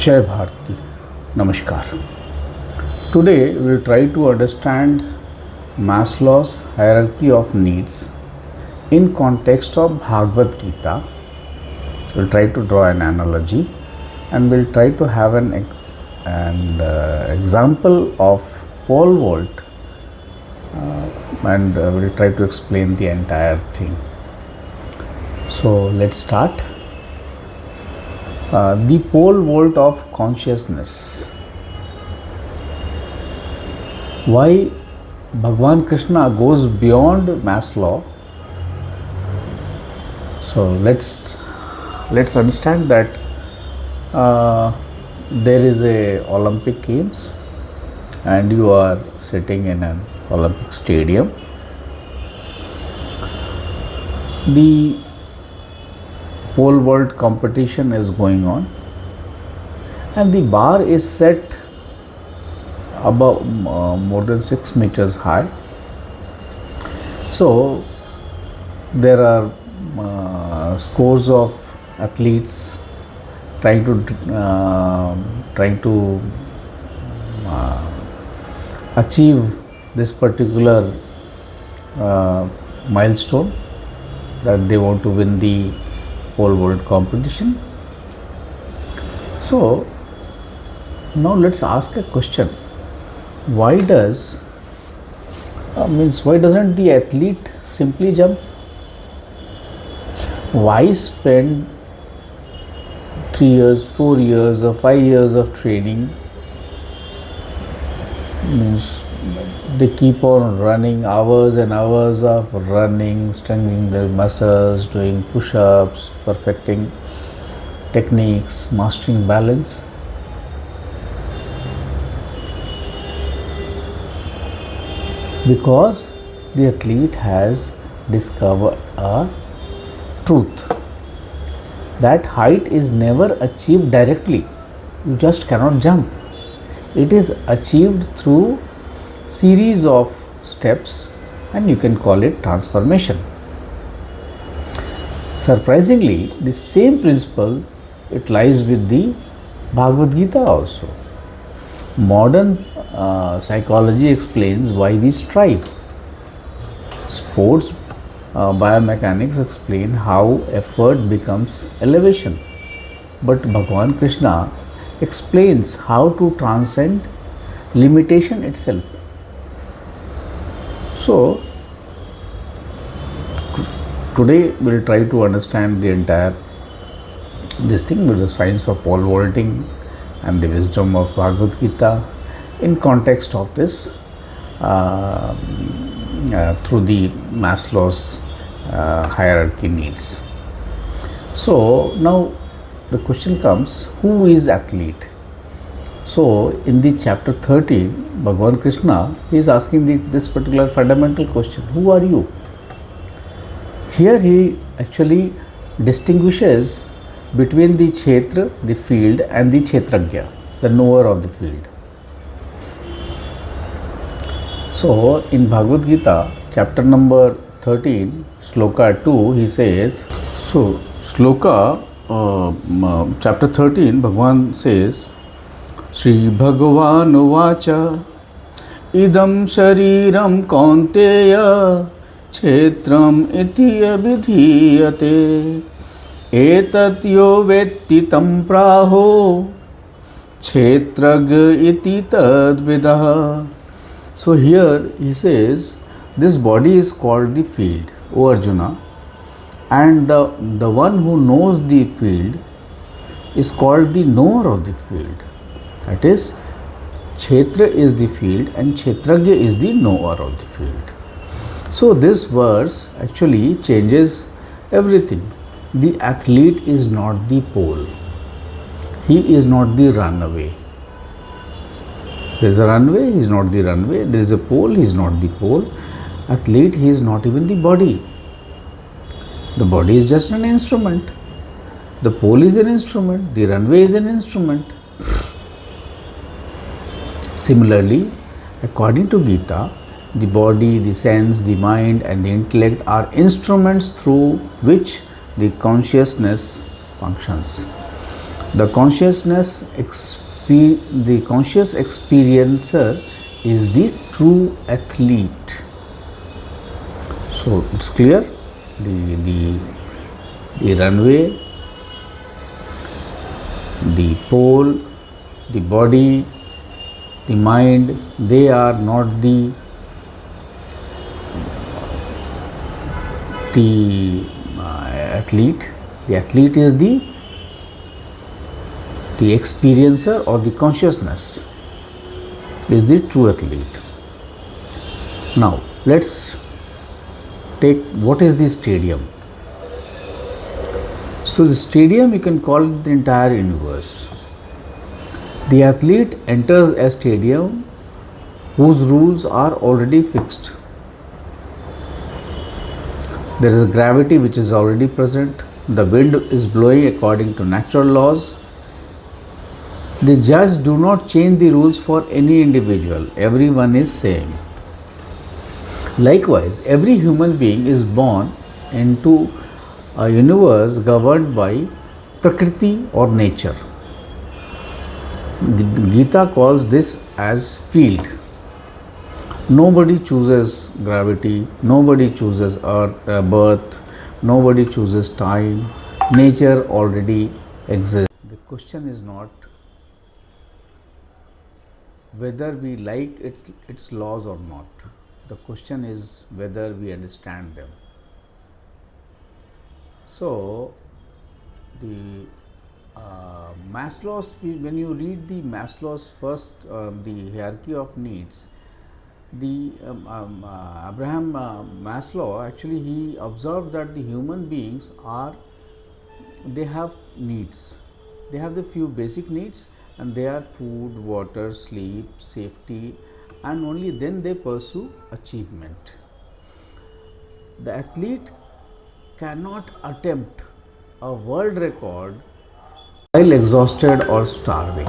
Jai Bharati. Namaskar. Today we will try to understand Maslow's hierarchy of needs in context of Bhagavad Gita. We will try to draw an analogy and we will try to have an example of pole vault and we will try to explain the entire thing. So let's start. The pole vault of consciousness. Why Bhagwan Krishna goes beyond Maslow? So let's understand that there is a Olympic Games and you are sitting in an Olympic stadium. The pole vault competition is going on and the bar is set above more than 6 meters high. So there are scores of athletes trying to achieve this particular milestone, that they want to win the pole vault competition. So now let's ask a question. Why doesn't the athlete simply jump? Why spend 3 years, 4 years or 5 years of training? They keep on running, hours and hours of running, strengthening their muscles, doing push-ups, perfecting techniques, mastering balance. Because the athlete has discovered a truth that height is never achieved directly. You just cannot jump. It is achieved through series of steps and you can call it transformation. Surprisingly, the same principle, it lies with the Bhagavad Gita also. Modern psychology explains why we strive. Sports biomechanics explain how effort becomes elevation. But Bhagwan Krishna explains how to transcend limitation itself. So today we will try to understand the entire this thing with the science of pole vaulting and the wisdom of Bhagavad Gita in context of this through the Maslow's hierarchy needs. So now the question comes, who is athlete? So in the chapter 13, Bhagwan Krishna is asking this particular fundamental question, who are you? Here he actually distinguishes between the kshetra, the field, and the kshetragya, the knower of the field. So in Bhagavad Gita, chapter number 13, sloka 2, he says, so sloka chapter 13, Bhagwan says, Shri Bhagavan Vacha Idam Shariram Kaunteya Kshetram iti abhidhiyate Etat yo vetti tam praho Kshetrag iti tadvidah. So here he says, this body is called the field, O Arjuna, and the one who knows the field is called the knower of the field. That is, kshetra is the field and kshetragya is the knower of the field. So this verse actually changes everything. The athlete is not the pole. He is not the runaway. There is a runway, he is not the runway. There is a pole, he is not the pole. Athlete, he is not even the body. The body is just an instrument. The pole is an instrument. The runway is an instrument. Similarly, according to Gita, the body, the sense, the mind and the intellect are instruments through which the consciousness functions. The the conscious experiencer is the true athlete. So it's clear, the runway, the pole, the body, the mind, they are not the athlete. The athlete is the experiencer, or the consciousness is the true athlete. Now let's take what is the stadium. So the stadium, you can call it the entire universe. The athlete enters a stadium whose rules are already fixed. There is a gravity which is already present. The wind is blowing according to natural laws. The judge do not change the rules for any individual. Everyone is same. Likewise, every human being is born into a universe governed by Prakriti or nature. Gita calls this as field. Nobody chooses gravity, nobody chooses birth, nobody chooses time. Nature already exists. The question is not whether we like its laws or not. The question is whether we understand them. So, the Maslow's, when you read the Maslow's first, the hierarchy of needs, the Abraham Maslow, actually he observed that the human beings they have needs. They have the few basic needs, and they are food, water, sleep, safety, and only then they pursue achievement. The athlete cannot attempt a world record while exhausted or starving.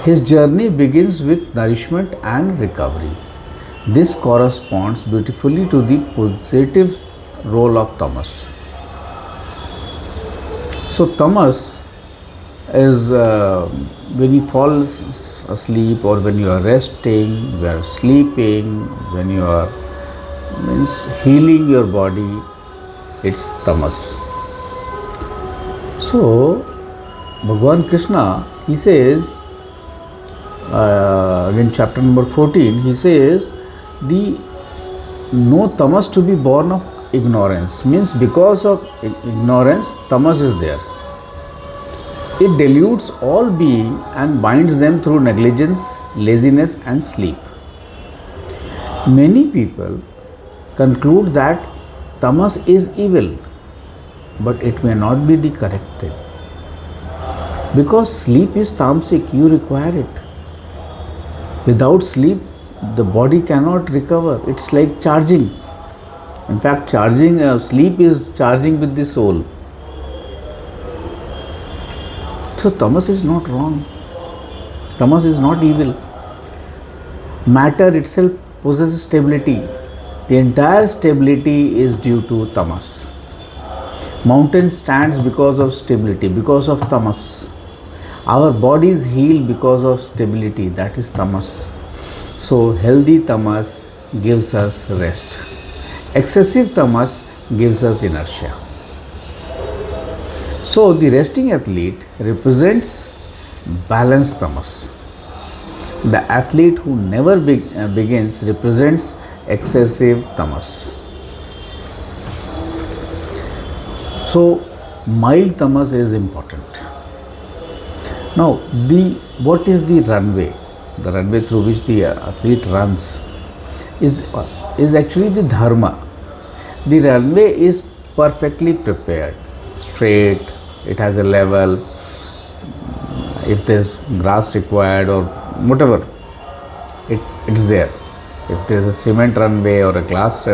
His journey begins with nourishment and recovery. This corresponds beautifully to the positive role of tamas. So tamas is when you fall asleep, or when you are resting, when you are sleeping, when you are healing your body, it's tamas. So Bhagavan Krishna, he says, in chapter number 14, he says, no tamas to be born of ignorance, means because of ignorance tamas is there. It dilutes all being and binds them through negligence, laziness and sleep. Many people conclude that tamas is evil, but it may not be the correct thing, because sleep is tamasic, you require it. Without sleep, the body cannot recover. It's like charging. In fact, sleep is charging with the soul. So tamas is not wrong. Tamas is not evil. Matter itself possesses stability. The entire stability is due to tamas. Mountain stands because of stability, because of tamas. Our bodies heal because of stability, that is tamas. So healthy tamas gives us rest. Excessive tamas gives us inertia. So the resting athlete represents balanced tamas. The athlete who never begins represents excessive tamas. So mild tamas is important. Now, what is the runway? The runway through which the athlete runs is actually the dharma. The runway is perfectly prepared, straight, it has a level. If there is grass required or whatever, it's there. If there is a cement runway or a grass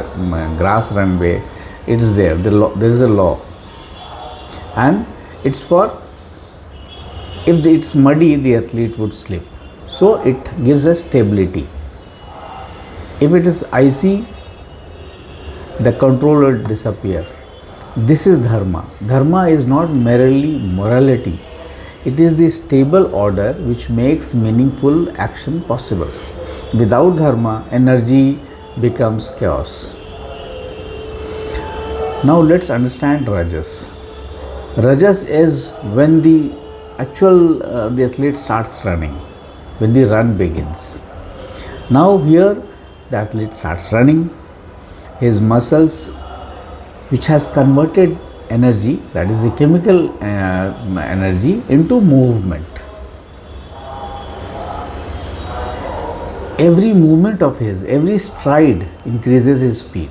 runway, it is there. There is a law, and it's for, if it's muddy, the athlete would slip. So it gives us stability. If it is icy, the control will disappear. This is dharma. Dharma is not merely morality. It is the stable order which makes meaningful action possible. Without dharma, energy becomes chaos. Now let's understand Rajas. Rajas is when the the athlete starts running, when the run begins. Now here the athlete starts running, his muscles, which has converted energy, that is the chemical energy, into movement. Every movement of his, every stride increases his speed.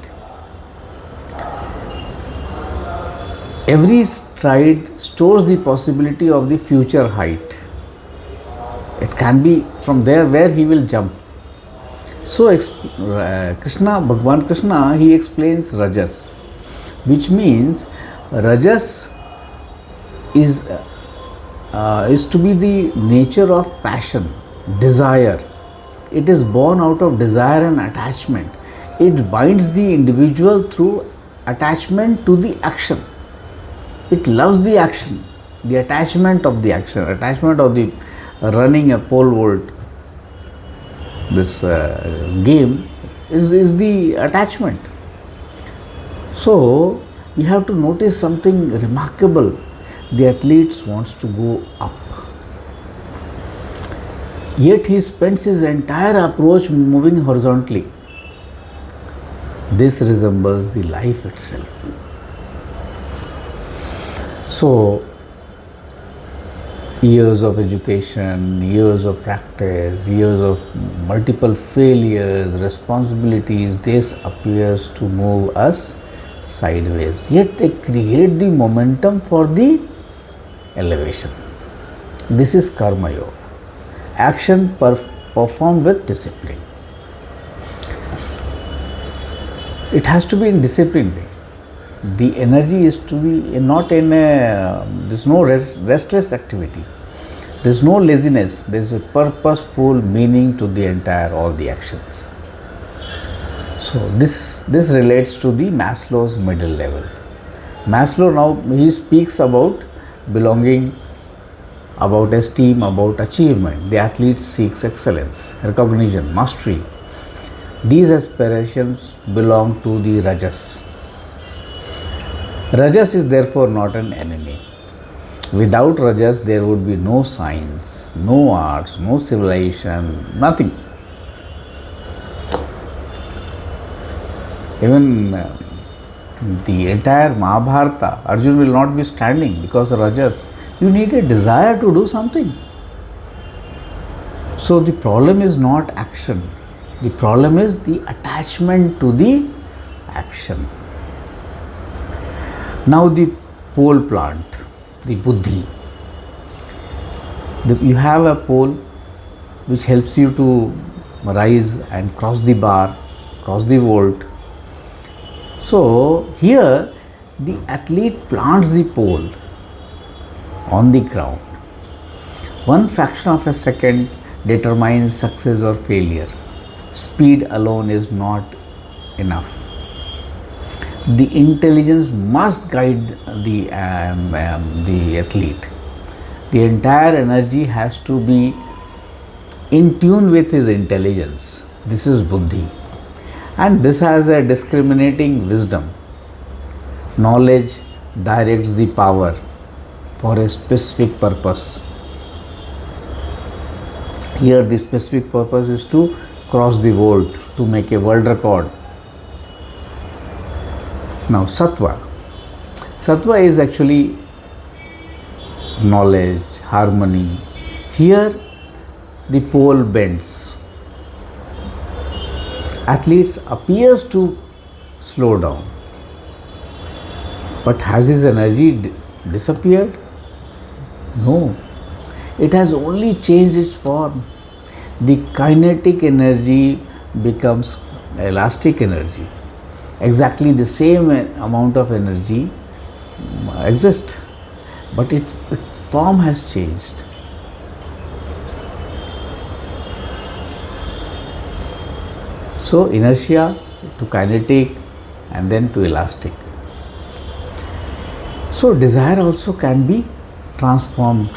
Every stride stores the possibility of the future height. It can be from there where he will jump. So Bhagavan Krishna, he explains Rajas, which means Rajas is to be the nature of passion, desire. It is born out of desire and attachment. It binds the individual through attachment to the action. It loves the action, the attachment of the action, attachment of the running a pole vault. This game is the attachment. So you have to notice something remarkable. The athlete wants to go up. Yet he spends his entire approach moving horizontally. This resembles the life itself. So, years of education, years of practice, years of multiple failures, responsibilities, this appears to move us sideways. Yet they create the momentum for the elevation. This is karma yoga. Action performed with discipline. It has to be in disciplined way. The energy is to be not in there's no restless activity. There's no laziness. There's a purposeful meaning to the entire, all the actions. So this relates to the Maslow's middle level. Maslow now, he speaks about belonging, about esteem, about achievement. The athlete seeks excellence, recognition, mastery. These aspirations belong to the Rajas. Rajas is therefore not an enemy. Without Rajas, there would be no science, no arts, no civilization, nothing. Even the entire Mahabharata, Arjuna will not be standing because of Rajas. You need a desire to do something. So the problem is not action. The problem is the attachment to the action. Now the pole plant, the buddhi. You have a pole which helps you to rise and cross the bar, cross the vault. So here the athlete plants the pole on the ground. One fraction of a second determines success or failure. Speed alone is not enough. The intelligence must guide the athlete. The entire energy has to be in tune with his intelligence. This is buddhi. And this has a discriminating wisdom. Knowledge directs the power for a specific purpose. Here the specific purpose is to cross the vault, to make a world record. Now sattva. Sattva is actually knowledge, harmony. Here the pole bends. Athletes appears to slow down. But has his energy disappeared? No. It has only changed its form. The kinetic energy becomes elastic energy. Exactly the same amount of energy exists, but its form has changed. So inertia to kinetic and then to elastic. So desire also can be transformed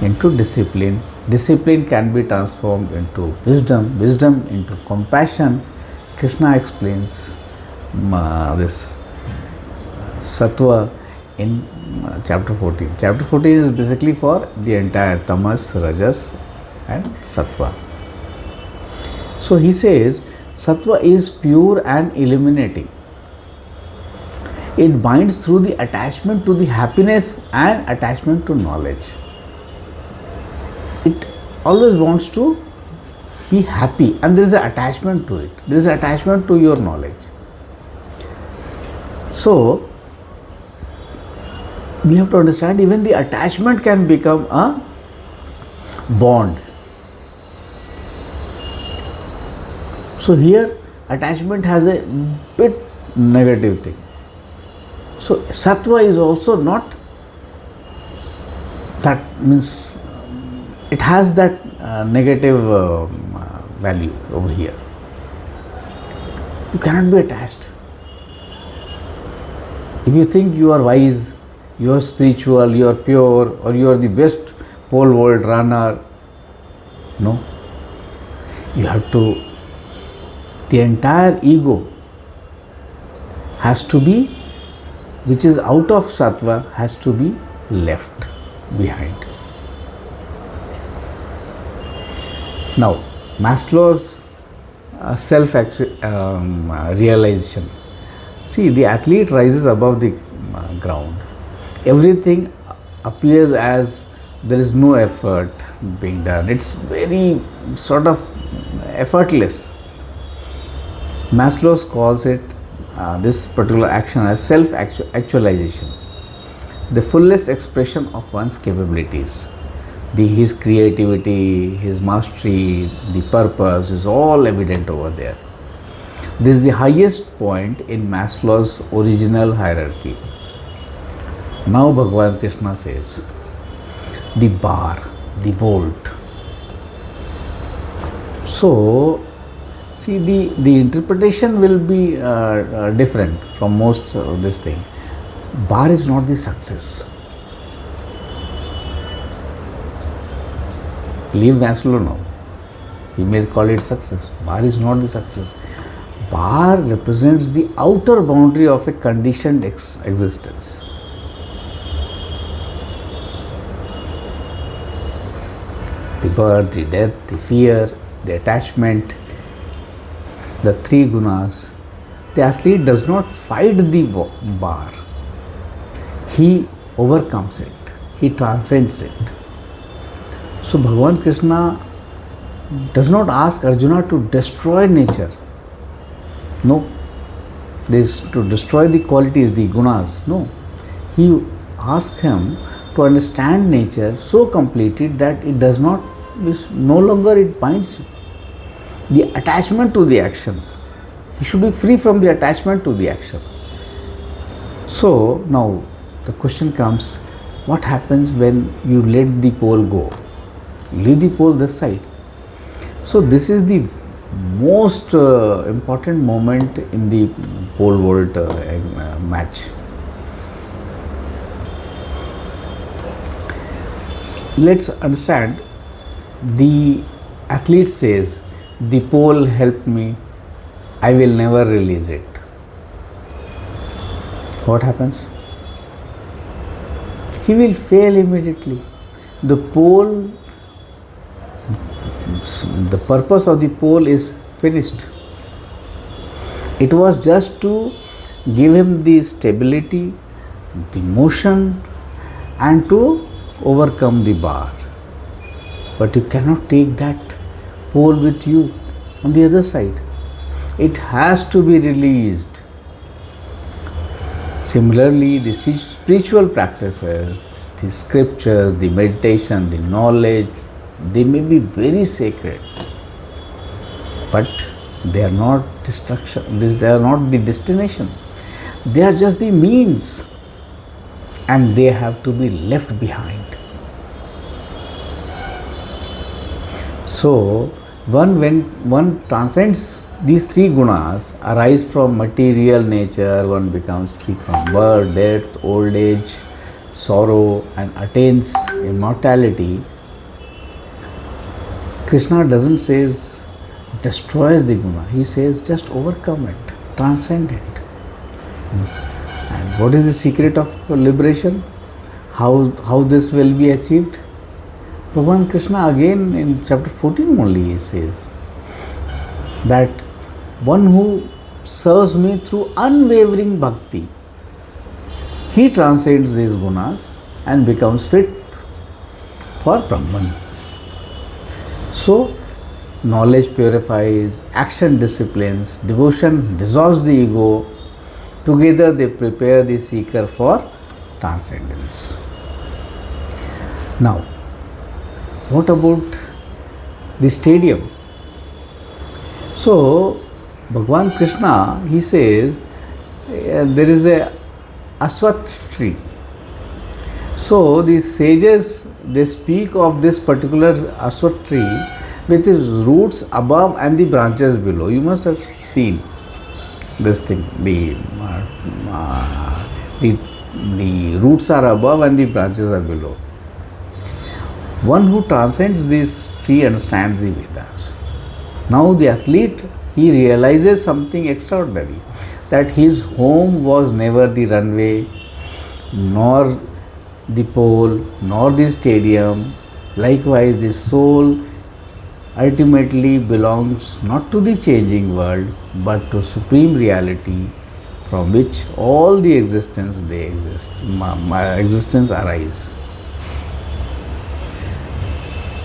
into discipline. Discipline can be transformed into wisdom, wisdom into compassion. Krishna explains this sattva in chapter 14. Chapter 14 is basically for the entire tamas, rajas and sattva. So he says sattva is pure and illuminating. It binds through the attachment to the happiness and attachment to knowledge. It always wants to be happy, and there is an attachment to it. There is an attachment to your knowledge. So we have to understand, even the attachment can become a bond. So here attachment has a bit negative thing. So sattva is also not, that means it has that negative value over here. You cannot be attached. If you think you are wise, you are spiritual, you are pure, or you are the best pole vault runner, no. You have to, the entire ego has to be, which is out of sattva, has to be left behind. Now, Maslow's self-realization. See, the athlete rises above the ground. Everything appears as there is no effort being done. It's very sort of effortless. Maslow calls it, this particular action, as self-actualization, the fullest expression of one's capabilities. His creativity, his mastery, the purpose is all evident over there. This is the highest point in Maslow's original hierarchy. Now Bhagavad Krishna says, the bar, the vault. So, see, the interpretation will be different from most of this thing. Bar is not the success. Leave Maslow now. You may call it success. Bar is not the success. Bar represents the outer boundary of a conditioned existence. The birth, the death, the fear, the attachment, the three gunas. The athlete does not fight the bar. He overcomes it. He transcends it. So Bhagavan Krishna does not ask Arjuna to destroy nature. No. This to destroy the qualities, the gunas. No. He asks him to understand nature so completely that it does not, no longer it binds you. The attachment to the action. He should be free from the attachment to the action. So now the question comes, what happens when you let the pole go? Leave the pole this side. So this is the most important moment in the pole vault match. Let's understand. The athlete says, the pole helped me, I will never release it. What happens? He will fail immediately. The pole, the purpose of the pole is finished. It was just to give him the stability, the motion, and to overcome the bar. But you cannot take that pole with you on the other side. It has to be released. Similarly, the spiritual practices, the scriptures, the meditation, the knowledge, they may be very sacred, but they are not destruction. They are not the destination. They are just the means, and they have to be left behind. So When one transcends these three gunas, arise from material nature, one becomes free from birth, death, old age, sorrow, and attains immortality. Krishna doesn't say destroys the guna, he says just overcome it, transcend it. And what is the secret of liberation? How this will be achieved? Bhagavan Krishna again in chapter 14 only he says that one who serves me through unwavering bhakti, he transcends these gunas and becomes fit for Brahman. So, knowledge purifies, action disciplines, devotion dissolves the ego. Together they prepare the seeker for transcendence. Now, what about the stadium? So, Bhagavan Krishna, he says, there is a Aswath tree. So, the sages, they speak of this particular Aswath tree with its roots above and the branches below. You must have seen this thing. The roots are above and the branches are below. One who transcends this tree understands the Vedas. Now the athlete, he realizes something extraordinary, that his home was never the runway, nor the pole, nor the stadium. Likewise, the soul ultimately belongs not to the changing world, but to supreme reality, from which all the existence existence arise.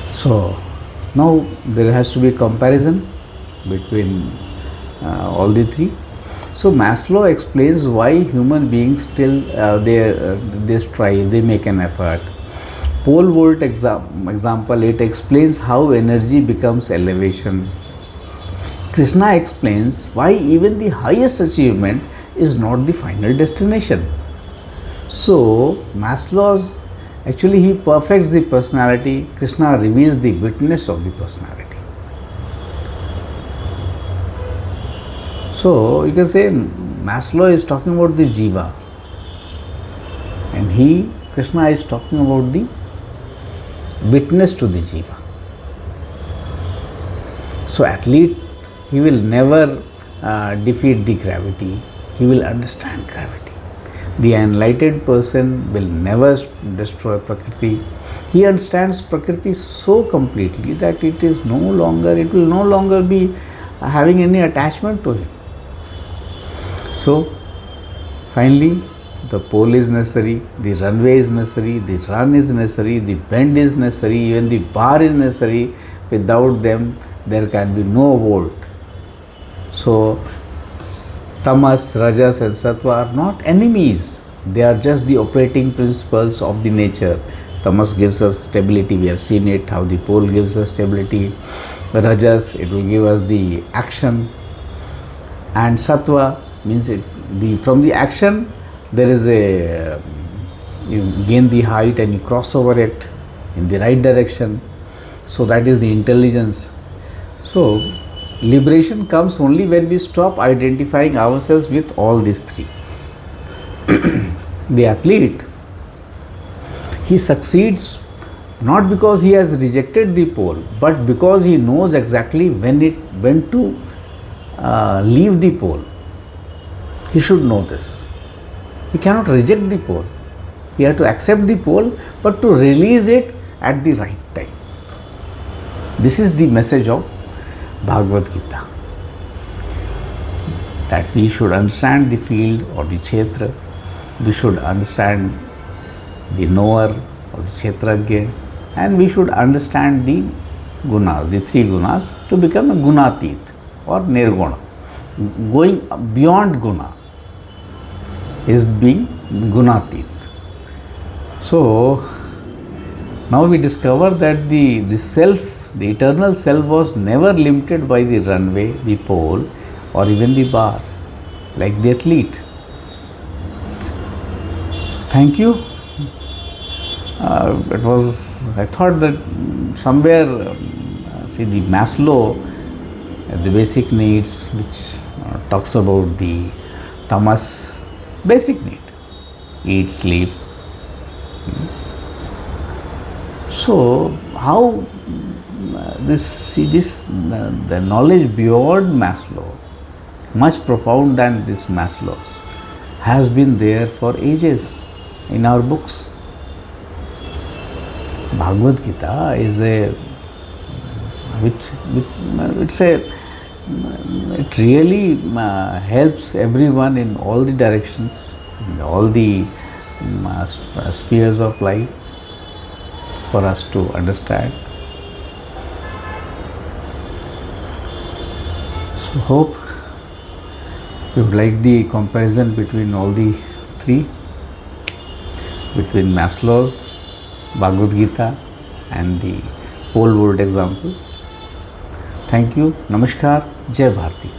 So now there has to be a comparison between all the three. So Maslow explains why human beings still they strive, they make an effort. Pole vault example, it explains how energy becomes elevation. Krishna explains why even the highest achievement is not the final destination. So Maslow's actually he perfects the personality, Krishna reveals the witness of the personality. So you can say Maslow is talking about the jiva, and Krishna is talking about the witness to the jiva. So athlete, he will never defeat the gravity, he will understand gravity. The enlightened person will never destroy Prakriti. He understands Prakriti so completely that it will no longer be having any attachment to him. So finally, the pole is necessary, the runway is necessary, the run is necessary, the bend is necessary, even the bar is necessary. Without them, there can be no vault. So tamas, rajas and sattva are not enemies. They are just the operating principles of the nature. Tamas gives us stability, we have seen it, how the pole gives us stability. The rajas, it will give us the action. And sattva means from the action, there is you gain the height and you cross over it in the right direction. So that is the intelligence. So liberation comes only when we stop identifying ourselves with all these three. The athlete, he succeeds not because he has rejected the pole, but because he knows exactly when to leave the pole. He should know this. He cannot reject the pole. He has to accept the pole, but to release it at the right time. This is the message of Bhagavad Gita. That we should understand the field or the kshetra. We should understand the knower or the kshetrajna, and we should understand the gunas, the three gunas, to become a gunatit or nirguna. Going beyond guna is being gunatit. So now we discover that the self, the eternal self, was never limited by the runway, the pole, or even the bar, like the athlete. Thank you. I thought that somewhere see the Maslow, the basic needs, which talks about the tamas, basic need, eat, sleep. So how the knowledge beyond Maslow, much profound than this Maslow's, has been there for ages in our books. Bhagavad Gita is it really helps everyone in all the directions, in all the spheres of life, for us to understand. So hope you would like the comparison between all the three, between Maslow's, Bhagavad Gita and the whole world example. Thank you. Namaskar. Jai Bharati.